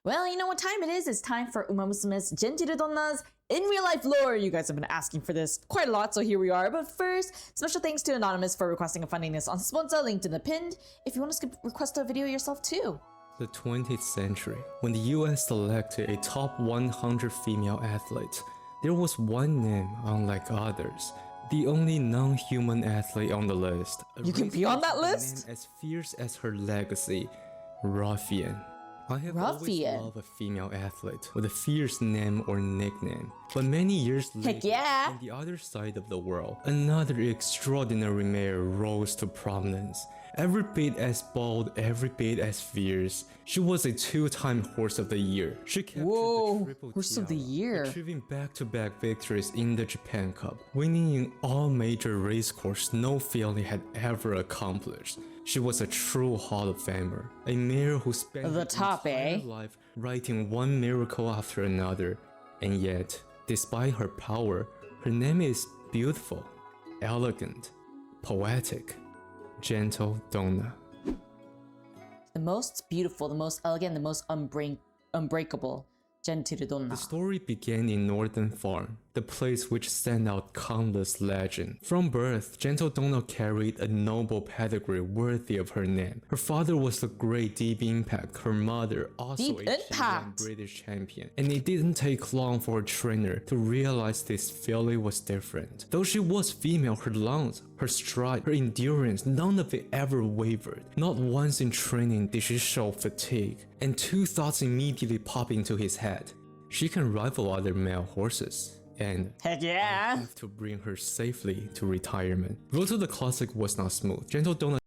Well, you know what time it is? It's time for Umamusume's Gentildonna's in real life lore. You guys have been asking for this quite a lot, so here we are. But first, special thanks to Anonymous for requesting a funding this on sponsor, linked in the pinned. If you want to request a video yourself too. The 20th century, when the US selected a top 100 female athletes, there was one name unlike others. The only non-human athlete on the list. You can be on that list? As fierce as her legacy, Ruffian. I have always loved a female athlete with a fierce name or nickname. But many years later, on the other side of the world, another extraordinary mare rose to prominence. Every bit as bold, every bit as fierce. She was a two-time Horse of the Year. She captured the Triple Horse of the Tiara, Year, achieving back-to-back victories in the Japan Cup, winning in all major racecourses no filly had ever accomplished. She was a true Hall of Famer, a mare who spent her entire life writing one miracle after another. And yet, despite her power, her name is beautiful, elegant, poetic. Gentildonna. The most beautiful, the most elegant, the most unbreakable. Gentildonna. The story began in Northern Farm, the place which sent out countless legends. From birth, Gentildonna carried a noble pedigree worthy of her name. Her father was the great Deep Impact, her mother also a British champion. And it didn't take long for a trainer to realize this filly was different. Though she was female, her lungs, her stride, her endurance, none of it ever wavered. Not once in training did she show fatigue. And two thoughts immediately pop into his head. She can rival other male horses. And I have to bring her safely to retirement. Road to the Classic was not smooth. Gentildonna.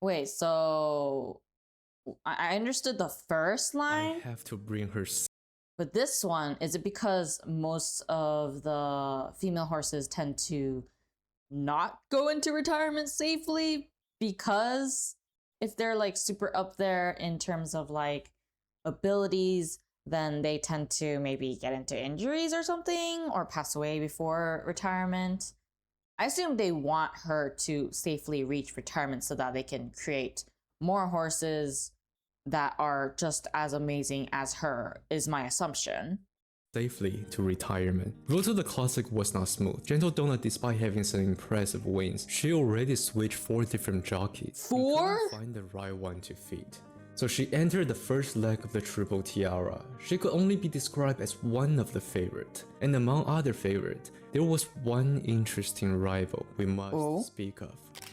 Wait, so I understood the first line. I have to bring her. But this one, is it because most of the female horses tend to not go into retirement safely? Because if they're like super up there in terms of like abilities, then they tend to maybe get into injuries or something or pass away before retirement. I assume they want her to safely reach retirement so that they can create more horses that are just as amazing as her, is my assumption. Safely to retirement. Road to the Classic was not smooth. Gentildonna, despite having some impressive wins, she already switched 4 different jockeys. 4? And couldn't find the right one to feed. So she entered the first leg of the Triple Tiara. She could only be described as one of the favorite. And among other favorites, there was one interesting rival we must speak of.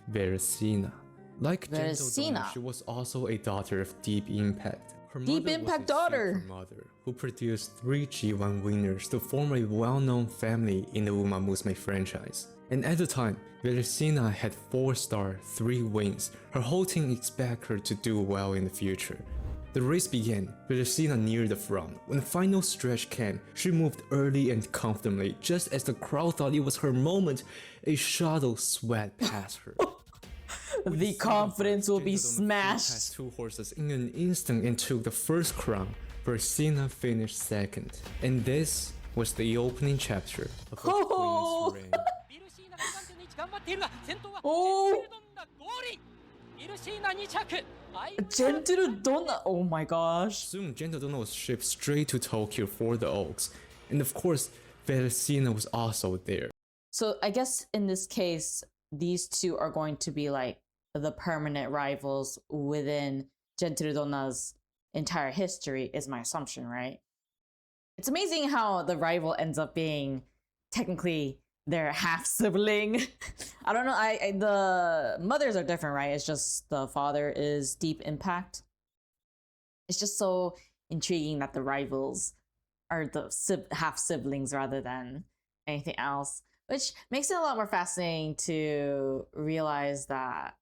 Veracina. Like Gentildonna, she was also a daughter of Deep Impact. Her Deep Impact daughter! Mother, who produced 3 G1 winners to form a well-known family in the Umamusume franchise. And at the time, Veracina had 4-star, 3 wins. Her whole team expected her to do well in the future. The race began, Veracina near the front. When the final stretch came, she moved early and comfortably. Just as the crowd thought it was her moment, a shuttle swept past her. The confidence will be smashed. 2 horses in an instant and took the first crown. Veracina finished second. And this was the opening chapter of the Queen's reign. Gentildonna, oh my gosh. Soon Gentildonna was shipped straight to Tokyo for the Oaks. And of course, Veracina was also there. So I guess in this case, these two are going to be like the permanent rivals within Gentildonna's entire history, is my assumption, right? It's amazing how the rival ends up being technically their half sibling. I don't know. The mothers are different, right? It's just the father is Deep Impact. It's just so intriguing that the rivals are the half siblings rather than anything else, which makes it a lot more fascinating to realize that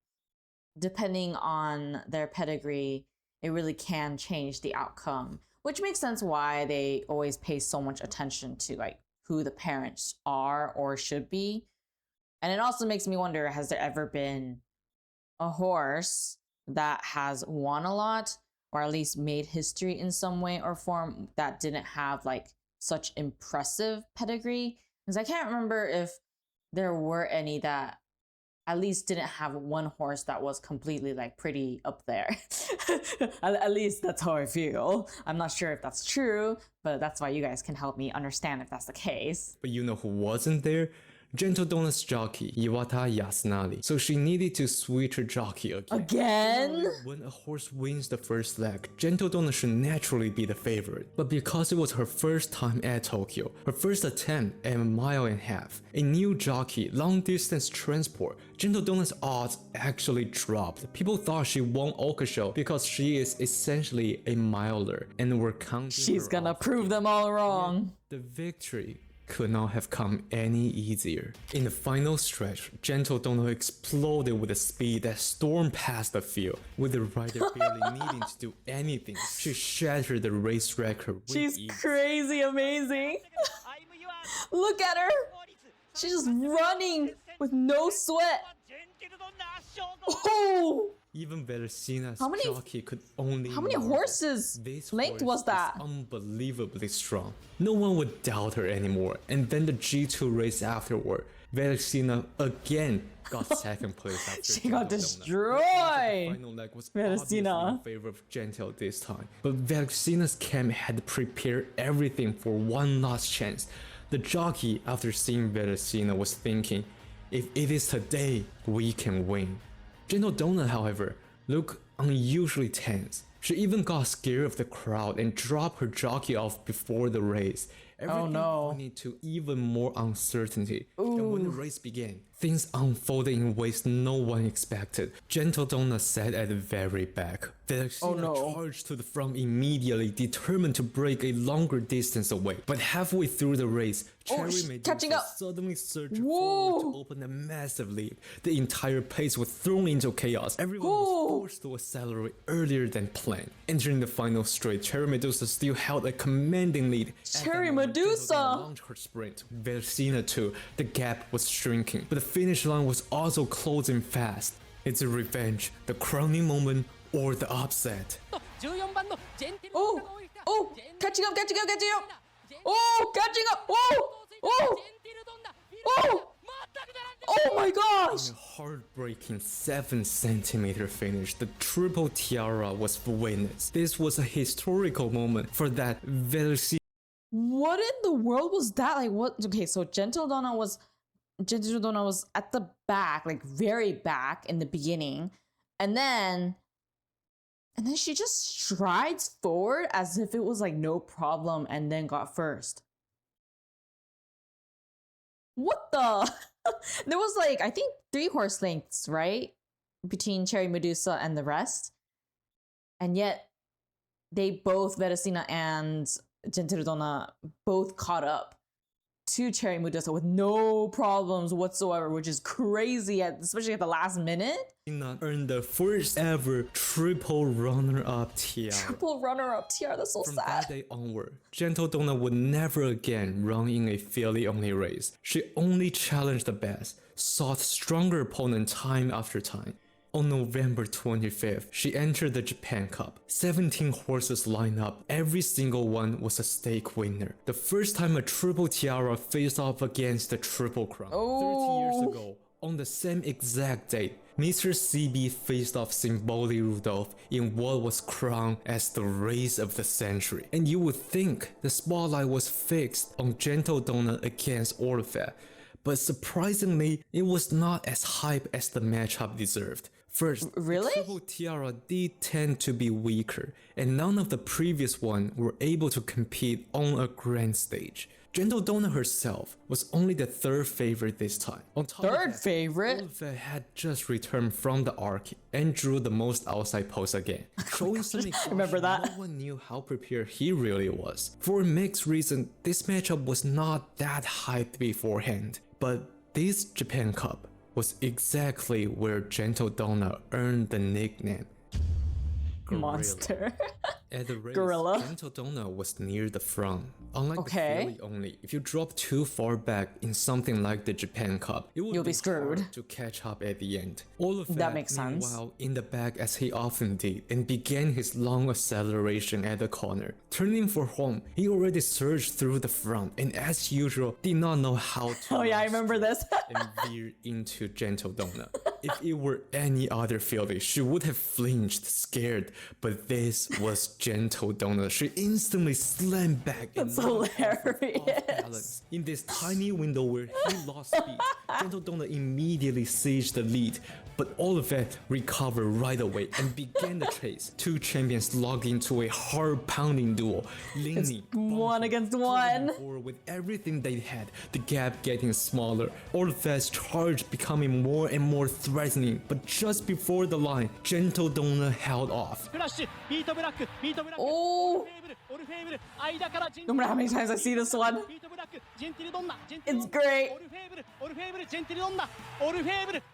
depending on their pedigree, it really can change the outcome, which makes sense why they always pay so much attention to like who the parents are or should be. And it also makes me wonder, has there ever been a horse that has won a lot or at least made history in some way or form that didn't have like such impressive pedigree? Because I can't remember if there were any that at least didn't have one horse that was completely like pretty up there. At least that's how I feel. I'm not sure if that's true, but that's why you guys can help me understand if that's the case. But you know who wasn't there? Gentildonna's jockey, Iwata Yasunari. So she needed to switch her jockey again. Again? When a horse wins the first leg, Gentildonna should naturally be the favorite. But because it was her first time at Tokyo, her first attempt at a mile and a half, a new jockey, long distance transport, Gentildonna's odds actually dropped. People thought she won Okasho because she is essentially a miler and were counting She's her gonna off. prove them all wrong. The victory could not have come any easier. In the final stretch, Gentildonna exploded with a speed that stormed past the field. With the rider barely needing to do anything, she shattered the race record with She's ease. crazy amazing. Look at her. She's just running with no sweat. Oh! Even Veracina's How many- jockey could only How many marvel. horses This length horse was that? is unbelievably strong. No one would doubt her anymore. And then the G2 race afterward, Veracina again got second place after She got Gentildonna. destroyed. The final leg was obviously Veracina. in favor of Gentil this time, but Veracina's camp had prepared everything for one last chance. The jockey, after seeing Veracina, was thinking, if it is today, we can win. Gentildonna, however, looked unusually tense. She even got scared of the crowd and dropped her jockey off before the race. Everything no. pointed to even more uncertainty. And when the race began, things unfolded in ways no one expected. Gentildonna sat at the very back. Veracina no. charged to the front immediately, determined to break a longer distance away. But halfway through the race, Cherry she's Medusa catching up. suddenly surged Whoa. forward to open a massive lead. The entire pace was thrown into chaos. Everyone Whoa. was forced to accelerate earlier than planned. Entering the final straight, Cherry Medusa still held a commanding lead. At that Cherry moment, Medusa. Gentildonna launched her sprint. Veracina too. The gap was shrinking, but the finish line was also closing fast. It's a revenge, the crowning moment, or the upset. Oh, oh, catching up. Oh, catching up. Oh. Oh my gosh. In a heartbreaking 7-centimeter finish, the Triple Tiara was witnessed. This was a historical moment for that Veracina. What in the world was that? Like what? Okay, so Gentildonna was at the back, like very back in the beginning, and then she just strides forward as if it was like no problem, and then got first. What the? There was like, I think 3 horse lengths, right? Between Cherry Medusa and the rest. And yet they both, Veracina and Gentildonna, both caught up to Cherry Medusa with no problems whatsoever, which is crazy, especially at the last minute. Earned the first ever triple runner-up tiara. Triple runner-up tiara, that's so From sad. that day onward, Gentildonna would never again run in a filly-only race. She only challenged the best, sought stronger opponents time after time. On November 25th, she entered the Japan Cup. 17 horses lined up, every single one was a stake winner. The first time a Triple Tiara faced off against the Triple Crown. 30 years ago, on the same exact date, Mr. CB faced off Symboli Rudolph in what was crowned as the race of the century. And you would think the spotlight was fixed on Gentildonna against Orpha, but surprisingly, it was not as hype as the matchup deserved. First, Really? the Triple Tiara did tend to be weaker, and none of the previous ones were able to compete on a grand stage. Gentildonna herself was only the 3rd favorite this time. On top of Third that, favorite? Orpha had just returned from the arc and drew the most outside posts again, showing some exhaustion. Remember that? No one knew how prepared he really was. For a mixed reason, this matchup was not that hyped beforehand, but this Japan Cup was exactly where Gentildonna earned the nickname monster. At the race, Gorilla. Gentildonna was near the front. Unlike Okay. the filly only, if you drop too far back in something like the Japan Cup, it would You'll be be screwed. hard to catch up at the end. Olaf That makes sense. meanwhile in the back as he often did and began his long acceleration at the corner. Turning for home, he already surged through the front and as usual did not know how to Oh yeah, I remember this. and veered into Gentildonna. If it were any other filly, she would have flinched, scared, but this was Gentildonna. She instantly slammed back and That's knocked off of hilarious. balance. In this tiny window where he lost speed, Gentildonna immediately seized the lead, but Olivet recovered right away and began the chase. Two champions locked into a hard-pounding duel, leaning, one against pulling one. forward with everything they had, the gap getting smaller, Olivet's charge becoming more and more threatening, but just before the line, Gentildonna held off. Oh, no matter how many times I see this one, it's great.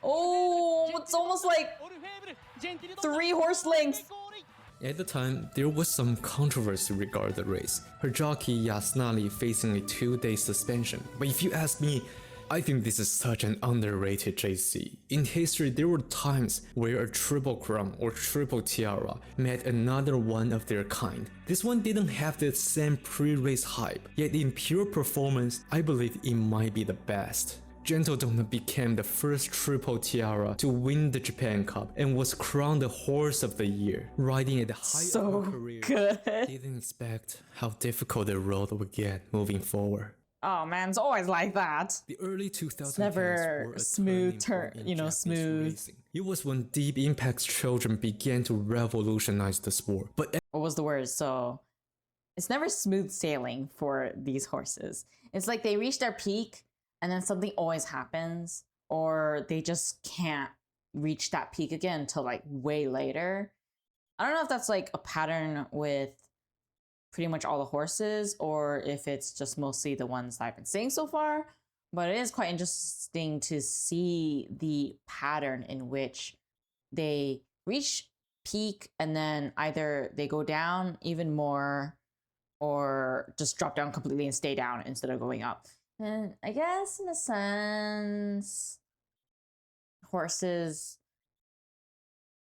Oh, it's almost like 3 horse lengths. At the time, there was some controversy regarding the race, her jockey Yasnali facing a 2-day suspension, but if you ask me, I think this is such an underrated JC. In history, there were times where a triple crown or triple tiara met another one of their kind. This one didn't have the same pre-race hype, yet in pure performance, I believe it might be the best. Gentildonna became the first triple tiara to win the Japan Cup and was crowned the horse of the year, riding at the height of her So career. good. Didn't expect how difficult the road would get moving forward. Oh man, it's always like that. The early 2010s never were a smooth turning point turn, in you know, Japanese smooth. racing. It was when Deep Impact's children began to revolutionize the sport. But What was the word? So it's never smooth sailing for these horses. It's like they reach their peak and then something always happens, or they just can't reach that peak again until like way later. I don't know if that's like a pattern with pretty much all the horses or if it's just mostly the ones that I've been seeing so far, but it is quite interesting to see the pattern in which they reach peak and then either they go down even more or just drop down completely and stay down instead of going up. And I guess in a sense, horses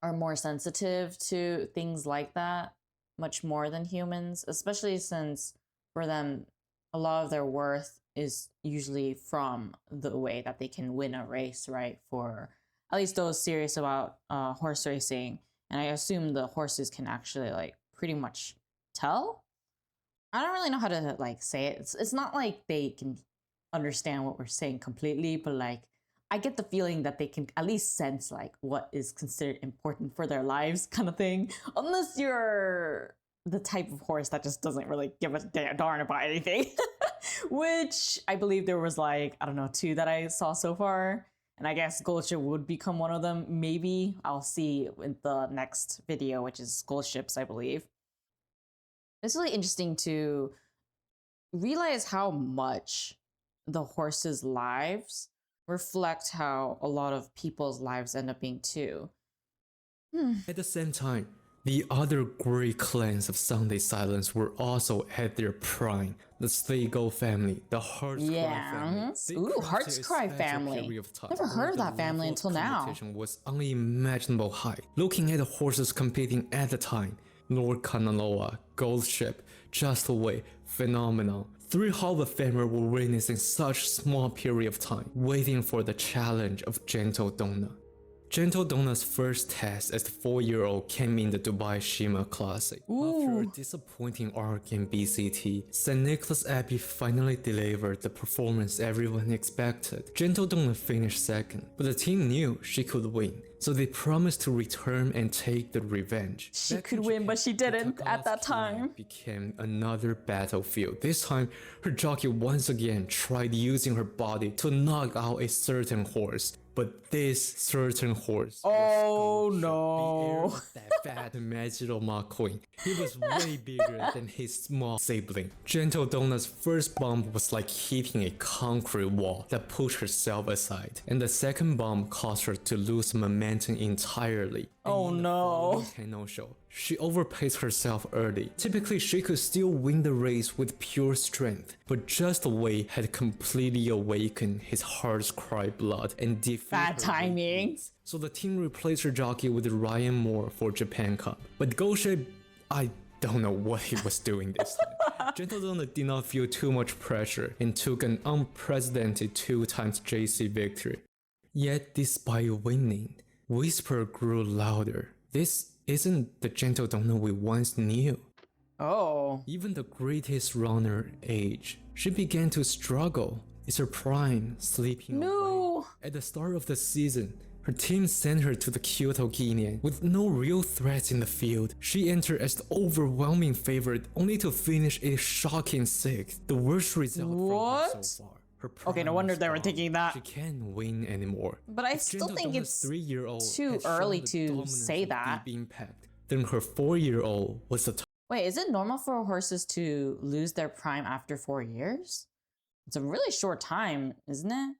are more sensitive to things like that, much more than humans, especially since for them, a lot of their worth is usually from the way that they can win a race, right? For at least those serious about horse racing. And I assume the horses can actually like pretty much tell. I don't really know how to like say it. It's not like they can understand what we're saying completely, but like I get the feeling that they can at least sense like what is considered important for their lives kind of thing. Unless you're the type of horse that just doesn't really give a darn about anything. Which I believe there was like, I don't know, 2 that I saw so far. And I guess Goldship would become one of them. Maybe I'll see in the next video, which is Goldships, I believe. It's really interesting to realize how much the horses' lives reflect how a lot of people's lives end up being too. at the same time, the other great clans of Sunday Silence were also at their prime. The Sligo family, the Hearts Yeah. Cry family. They Ooh, crafted Hearts a Cry special family. period of time Never heard where of the that family level until of now. competition was unimaginable high. Looking at the horses competing at the time, Lord Kanaloa, Goldship, Just Away, Phenomenal. 3 Hall of Famers were witnessing such small period of time, waiting for the challenge of Gentildonna. Gentildonna's first test as a 4-year-old came in the Dubai Shima Classic. After a disappointing arc in BCT, St. Nicholas Abbey finally delivered the performance everyone expected. Gentildonna finished second, but the team knew she could win, so they promised to return and take the revenge. She Back could in win, Japan, but she the didn't at that Takalov time. became another battlefield. This time, her jockey once again tried using her body to knock out a certain horse. But this certain horse Oh, was Goldship, no. the heir of that fat Magical McQueen. He was way bigger than his small sibling. Gentildonna's first bump was like hitting a concrete wall that pushed herself aside, and the second bump caused her to lose momentum momentum entirely. Oh And in the no. following Tenno show, she overpaced herself early. Typically, she could still win the race with pure strength, but just Wei had completely awakened his heart's cry blood and defeated Bad her timing. weakness. So the team replaced her jockey with Ryan Moore for Japan Cup. But Goshe, I don't know what he was doing this time. Gentildonna did not feel too much pressure and took an unprecedented 2x JC victory. Yet despite winning, whisper grew louder. This isn't the Gentildonna we once knew. Oh. Even the greatest runner age, she began to struggle. It's her prime sleeping away. No. At the start of the season, her team sent her to the Kyoto Guinean with no real threats in the field. She entered as the overwhelming favorite, only to finish a shocking 6th, the worst result from her so far. Her Okay, no prime wonder is they were gone. thinking that. She can't win anymore. But I If still think Gentildonna's it's 3-year-old too had shown early the to dominance say of that. deep impact, then her 4-year-old was the top. Wait, is it normal for horses to lose their prime after 4 years? It's a really short time, isn't it?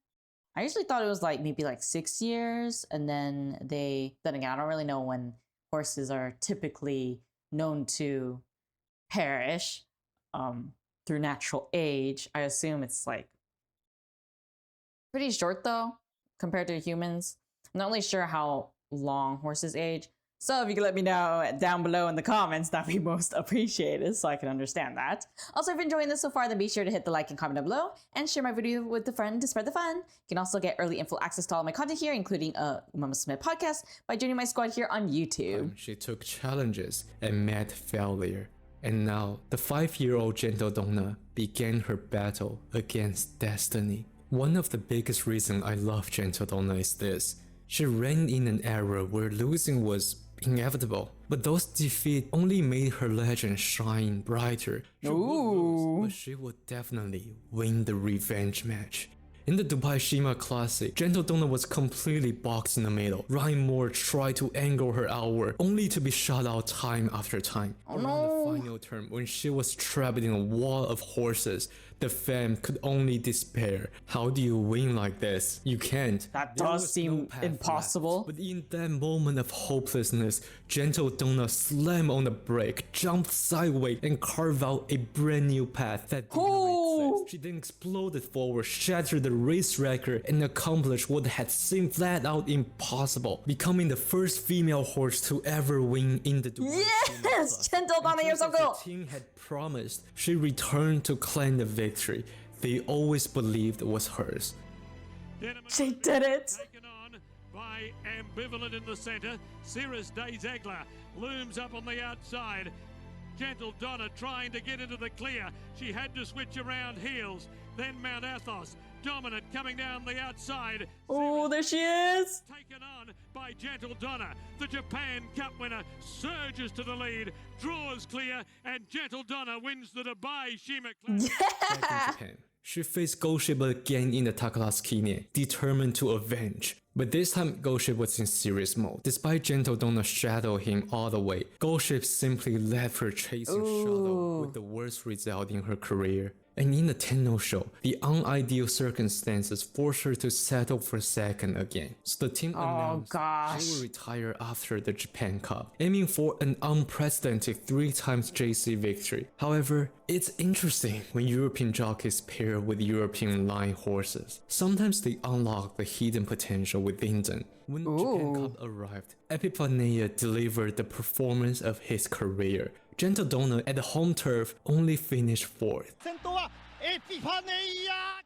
I usually thought it was like maybe like 6 years, and then again, I don't really know when horses are typically known to perish through natural age. I assume it's like pretty short though, compared to humans. I'm not really sure how long horses age. So if you could let me know down below in the comments, that'd be most appreciated so I can understand that. Also, if you're enjoying this so far, then be sure to hit the like and comment down below and share my video with a friend to spread the fun. You can also get early info access to all my content here, including a Umamusume podcast, by joining my squad here on YouTube. She took challenges and met failure. And now, the 5-year-old Gentildonna began her battle against destiny. One of the biggest reasons I love Gentildonna is this. She ran in an era where losing was inevitable, but those defeats only made her legend shine brighter. She would lose, but she would definitely win the revenge match. In the Dubai Shima Classic, Gentildonna was completely boxed in the middle. Ryan Moore tried to angle her outward, only to be shut out time after time. Around the final turn, when she was trapped in a wall of horses, the fam could only despair. How do you win like this? You can't. That There does was seem no path impossible. left. But in that moment of hopelessness, Gentildonna slammed on the brake, jumped sideways, and carved out a brand new path that did not exist. She then exploded forward, shattered the race record, and accomplished what had seemed flat out impossible, becoming the first female horse to ever win in the Dubai Shima Yes! Classic. Gentildonna, you're And so just as cool! the team had promised, she returned to claim the victory they always believed was hers. She did it! Taken on by Ambivalent in the centre. Cirrus Day Zegler looms up on the outside. Gentildonna trying to get into the clear. She had to switch around heels. Then Mount Athos. Dominant coming down the outside. Oh, there she is! Taken on by Gentildonna. The Japan Cup winner surges to the lead, draws clear, and Gentildonna wins the Dubai Shima Classic. Back in Japan, she faced Goshib again in the Takarazuki, determined to avenge. But this time, Goshib was in serious mode. Despite Gentildonna shadowing him all the way, Goshib simply left her chasing Shadow with the worst result in her career. And in the Tenno show, the unideal circumstances forced her to settle for second again. So the team announced she will retire after the Japan Cup, aiming for an unprecedented 3x JC victory. However, it's interesting when European jockeys pair with European line horses. Sometimes they unlock the hidden potential within them. When the Japan Cup arrived, Epiphania delivered the performance of his career. Gentildonna at the home turf only finished 4th.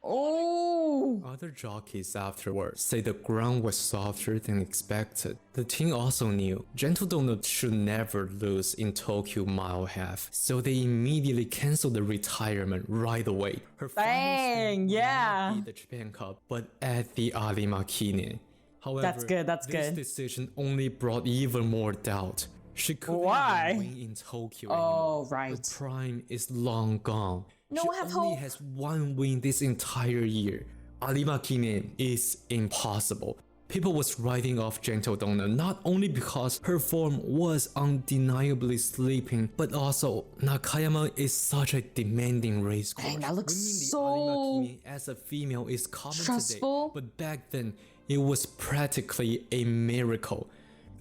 Oh! Other jockeys afterwards say the ground was softer than expected. The team also knew Gentildonna should never lose in Tokyo Mile Half, so they immediately canceled the retirement right away. Her Dang, yeah. not be the Japan Cup, but at the Arima Kinen. However, That's this good. decision only brought even more doubt. She couldn't Why? even win in Tokyo Oh, anymore. Her right. prime is long gone. No, she have only hope. has one win this entire year. Arima Kinen is impossible. People was writing off Gentildonna not only because her form was undeniably sleeping, but also Nakayama is such a demanding race course. Dang, that looks Winning the so Arima Kinen as a female is common stressful. today, but back then It was practically a miracle.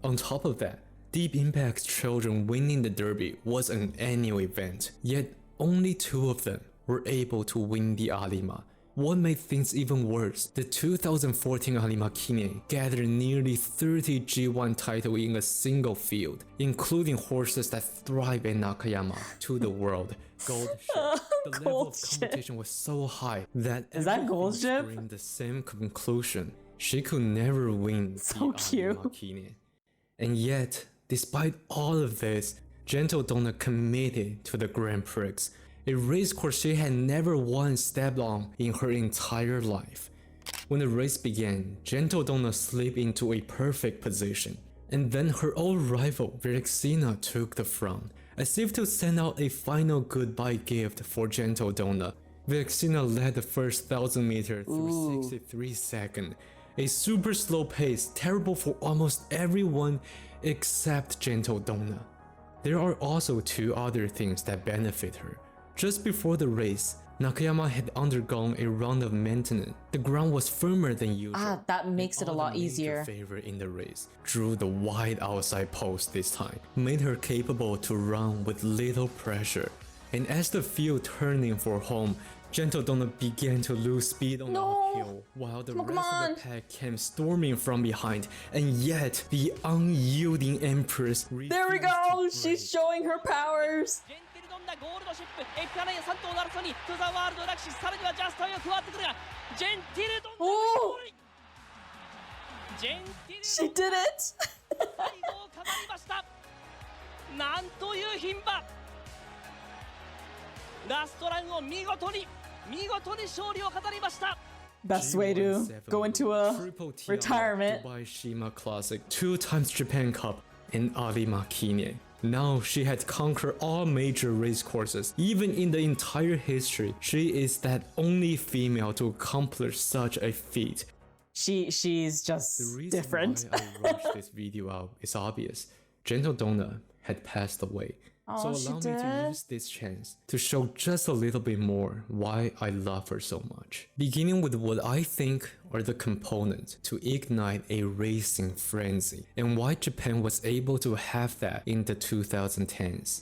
On top of that, Deep Impact's children winning the Derby was an annual event, yet only 2 of them were able to win the Arima. What made things even worse, the 2014 Arima Kinen gathered nearly 30 G1 titles in a single field, including horses that thrive in Nakayama to the world. Gold ship. The level of competition was so high that gold ship? screamed the same conclusion. She could never win So the cute. Arima Kinen. And yet, despite all of this, Gentildonna committed to the Grand Prix, a race course she had never once stepped on in her entire life. When the race began, Gentildonna slipped into a perfect position, and then her old rival Verexina took the front, as if to send out a final goodbye gift for Gentildonna. Verexina led the first 1,000 meters through 63 seconds, a super slow pace, terrible for almost everyone except Gentildonna. There are also 2 other things that benefit her. Just before the race, Nakayama had undergone a round of maintenance. The ground was firmer than usual. That makes it a lot easier. Favorite in the race drew the wide outside post this time, made her capable to run with little pressure. And as the field turning for home, Gentildonna began to lose speed on the uphill, while the rest of the pack came storming from behind, and yet the unyielding Empress There we go! She's showing her powers! ゴールドシップエフカナイア3頭の争いにトゥザワールドラクシスさらにはジャスターが加わってくるがジェンティルドンナがゴールジェンティルドン She did it! 最後を飾りましたなんという牝馬ラストランを見事に勝利を飾りました Best way to go into a Triple Tiara, retirement. Dubai Shima Classic, 2 times Japan Cup, and Arima Kinen. Now she had conquered all major race courses. Even in the entire history, she is that only female to accomplish such a feat. She's just The reason different. why I rushed this video out is obvious. Gentildonna had passed away. So she allow me to did? use this chance to show just a little bit more why I love her so much. Beginning with what I think are the components to ignite a racing frenzy, and why Japan was able to have that in the 2010s.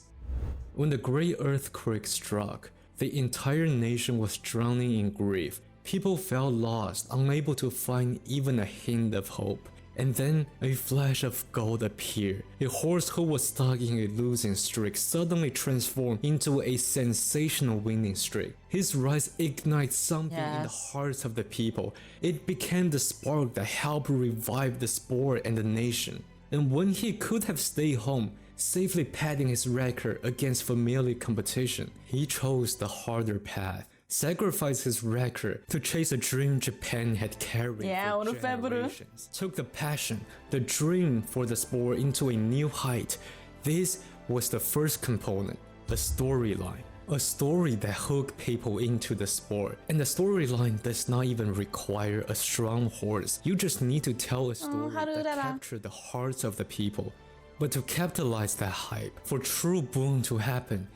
When the Great Earthquake struck, the entire nation was drowning in grief. People felt lost, unable to find even a hint of hope. And then a flash of gold appeared. A horse who was stuck in a losing streak suddenly transformed into a sensational winning streak. His rise ignited something in the hearts of the people. It became the spark that helped revive the sport and the nation. And when he could have stayed home, safely padding his record against familiar competition, he chose the harder path. Sacrificed his record to chase a dream Japan had carried for generations. Took the passion, the dream for the sport into a new height. This was the first component, a storyline. A story that hooked people into the sport. And the storyline does not even require a strong horse. You just need to tell a story that captures the hearts of the people. But to capitalize that hype, for true boom to happen,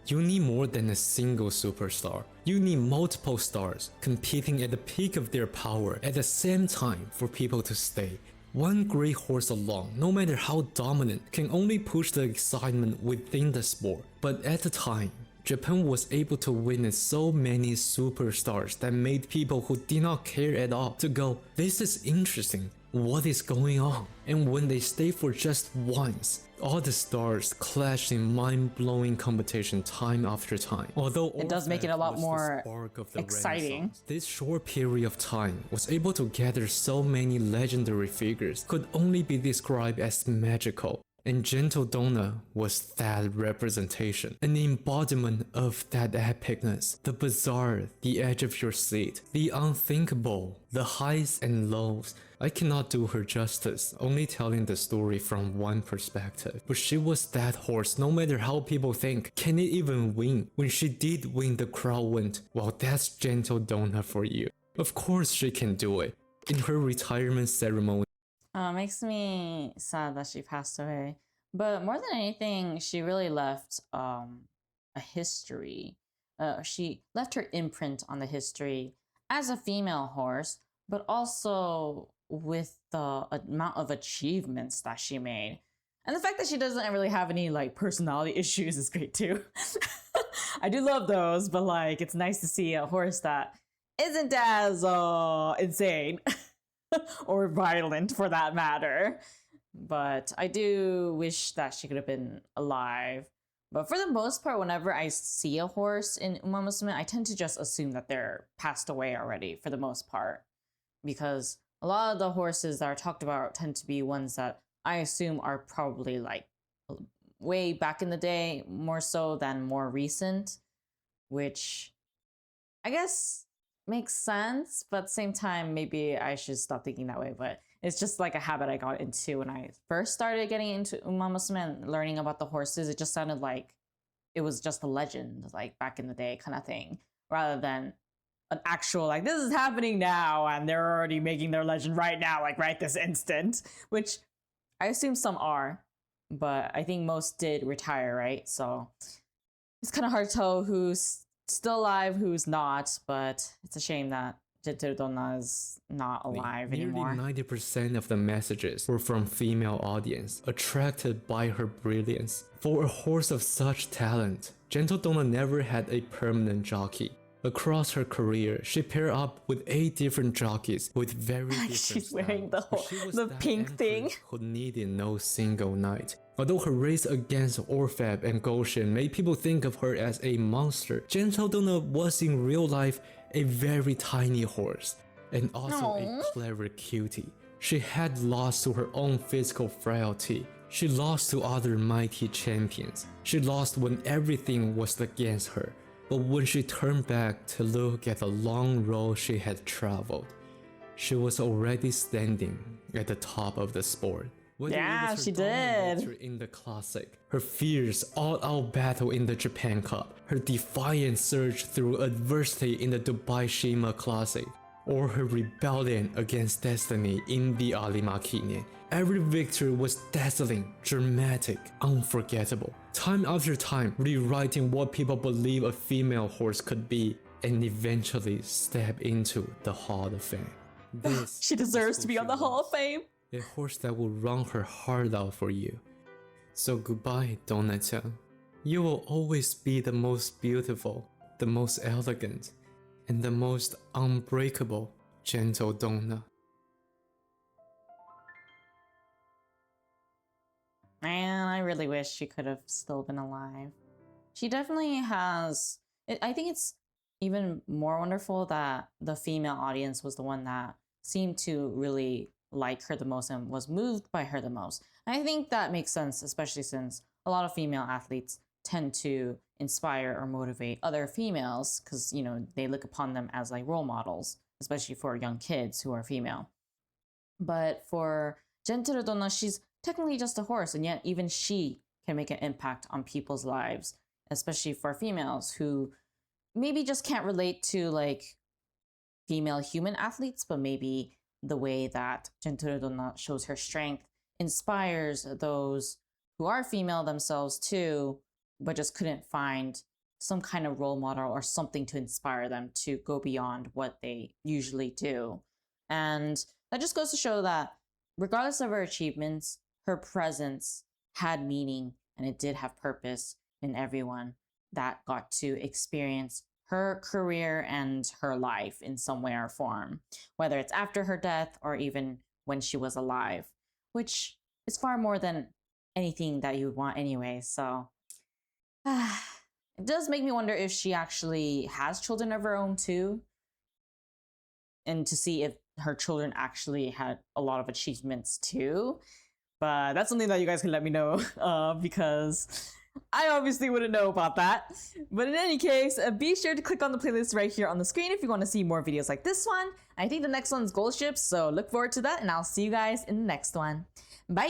you need more than a single superstar. You need multiple stars competing at the peak of their power at the same time for people to stay. One great horse alone, no matter how dominant, can only push the excitement within the sport. But at the time, Japan was able to witness so many superstars that made people who did not care at all to go, this is interesting, what is going on? And when they stay for just once, all the stars clashed in mind-blowing competition time after time. Although it does make it a lot more exciting. This short period of time was able to gather so many legendary figures could only be described as magical. And Gentildonna was that representation, an embodiment of that epicness, the bizarre, the edge of your seat, the unthinkable, the highs and lows. I cannot do her justice, only telling the story from one perspective. But she was that horse, no matter how people think, can it even win? When she did win, the crowd went, well, that's Gentildonna for you. Of course she can do it. In her retirement ceremony, makes me sad that she passed away. But more than anything, she really left a history. She left her imprint on the history as a female horse, but also with the amount of achievements that she made. And the fact that she doesn't really have any like personality issues is great too. I do love those, but like it's nice to see a horse that isn't as insane or violent for that matter. But I do wish that she could have been alive. But for the most part, whenever I see a horse in Umamusume, I tend to just assume that they're passed away already for the most part. Because a lot of the horses that are talked about tend to be ones that I assume are probably like way back in the day, more so than more recent, which I guess makes sense, but at the same time, maybe I should stop thinking that way. But it's just like a habit I got into when I first started getting into Umamusume and learning about the horses. It just sounded like it was just a legend, like back in the day kind of thing, rather than an actual, like, this is happening now and they're already making their legend right now, like right this instant, which I assume some are, but I think most did retire, right? So it's kind of hard to tell who's still alive, who's not, but it's a shame that Gentildonna is not alive anymore. Nearly 90% of the messages were from female audience, attracted by her brilliance. For a horse of such talent, Gentildonna never had a permanent jockey. Across her career, she paired up with 8 different jockeys with very different She's styles. wearing the pink thing. Who needed no single night. Although her race against Orfeb and Goshen made people think of her as a monster, Gentildonna was in real life a very tiny horse, and also a clever cutie. She had lost to her own physical frailty. She lost to other mighty champions. She lost when everything was against her. But when she turned back to look at the long road she had traveled, she was already standing at the top of the sport. Whether Yeah, it was her she dominant did. victory in the Classic, her fierce all-out battle in the Japan Cup, her defiant surge through adversity in the Dubai Shima Classic, or her rebellion against destiny in the Arima Kinen, every victory was dazzling, dramatic, unforgettable. Time after time, rewriting what people believe a female horse could be, and eventually step into the Hall of Fame. This She deserves is to be who on she the Hall was. of Fame. A horse that will run her heart out for you. So goodbye, Donna-chan. You will always be the most beautiful, the most elegant, and the most unbreakable Gentildonna. Man, I really wish she could have still been alive. She definitely has. I think it's even more wonderful that the female audience was the one that seemed to really like her the most and was moved by her the most. And I think that makes sense, especially since a lot of female athletes tend to inspire or motivate other females because, you know, they look upon them as like role models, especially for young kids who are female. But for Gentildonna, she's technically just a horse, and yet even she can make an impact on people's lives, especially for females who maybe just can't relate to like female human athletes, but maybe the way that Gentildonna shows her strength inspires those who are female themselves too, but just couldn't find some kind of role model or something to inspire them to go beyond what they usually do. And that just goes to show that regardless of her achievements, her presence had meaning and it did have purpose in everyone that got to experience her career and her life in some way or form, whether it's after her death or even when she was alive, which is far more than anything that you would want anyway. So it does make me wonder if she actually has children of her own too, and to see if her children actually had a lot of achievements too. But that's something that you guys can let me know because I obviously wouldn't know about that. But in any case, be sure to click on the playlist right here on the screen if you want to see more videos like this one. I think the next one's gold ships, so look forward to that, and I'll see you guys in the next one. Bye!